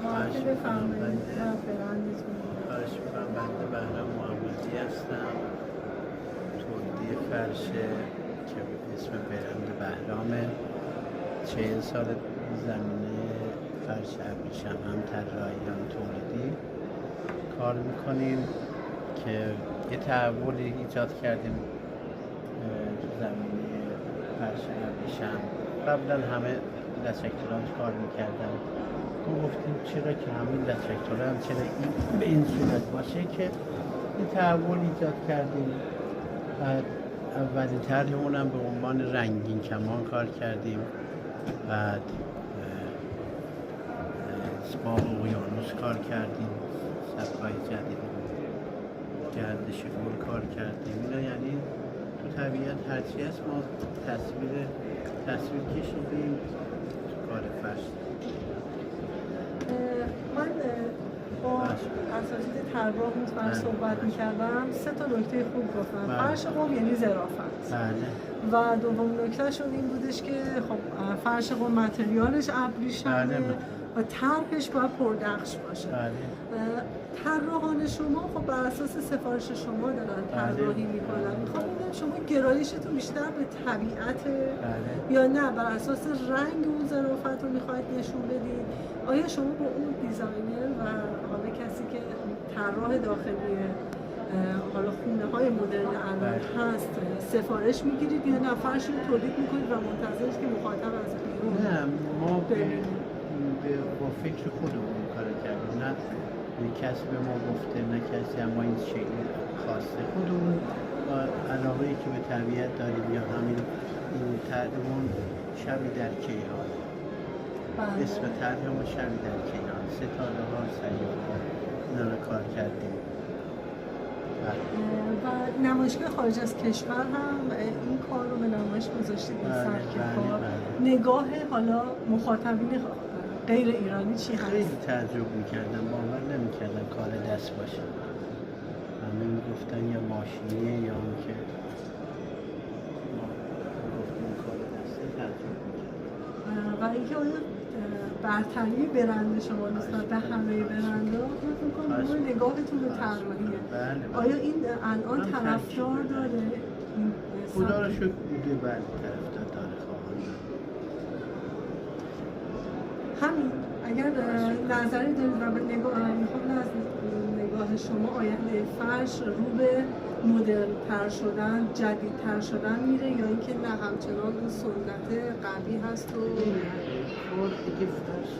معرفی بفرمایید و برندتون. خواهش می‌کنم. بنده بهرام محمدی هستم، تولید فرش که اسم برند بهرامه. 40 سال زمینه فرش ابریشم هم طراحی هم تولیدی کار میکنیم که یه تحولی ایجاد کردیم تو زمینه فرش ابریشم. قبلا همه لچک‌تران کار میکردن، گفتیم چرا که همین لچک‌تران چرا این به این صورت باشه که یه تحول ایجاد کردیم. بعد اولین طرحمون هم به عنوان رنگین کمان کار کردیم. بعد با اقیانوس کار کردیم، سبک‌های جدید گردش گل کار کردیم. اینا یعنی تو طبیعت هرچی هست ما تصویر کشیدیم تو کار فرش. من با اساتید طراح مطمئن صحبت می‌کردم، 3 تا نکته خوب گفتن. فرش قم یعنی ظرافت. و دوم نکتهشون این بودش که خب فرش قم متریالش ابریشمه و طرحش باید پردخش باشه. طراحان شما خب بر اساس سفارش شما دارن طراحی میکنن. میخوام ببینم شما گرایشتون بیشتر به طبیعت یا نه بر اساس رنگ اون ظرافت رو میخواید نشون بدید؟ آیا شما با اون دیزاینر و حالا کسی که طراح داخلی حالا خونه های مدرن الان هست سفارش میگیرید یا نه فرش رو تولید میکنید و منتظرید که مخاطب از بیرون؟ نه، ما با فکر خودمون کار کردیم، نه کسی به ما گفته نه کسی اما این شکلی خواسته. خودمون با علاقه‌ای که به طبیعت داریم یا همین این طرحمون شبی در کیهان، اسم طرحمون شبی در کیهان، ستاره ها سیاره ها اینا رو کار کردیم. و نمایشگاه خارج از کشور هم این کار رو به نمایش گذاشتید این سبک کار. نگاه حالا مخاطبین غیر ایرانی چی هست؟ خیلی تعجب میکردن، باور نمیکردن کار دست باشه. همه میگفتن یا ماشینیه یا اون که ما گفتیم کار دسته. تعجب میکردن. و اینکه آیا برتری برند شما نسبت به همه برندها فکر کنم نگاهتون به طراحیه. آیا این الان طرفدار داره؟ خدا رو شکر بوده. بله طرفدار داره. همین اگر نظری دارید و به نگاه شما آینده فرش رو به مدرن تر شدن، جدید تر شدن میره یا اینکه نه همچنان اون سنت قوی هست و دیگه فرش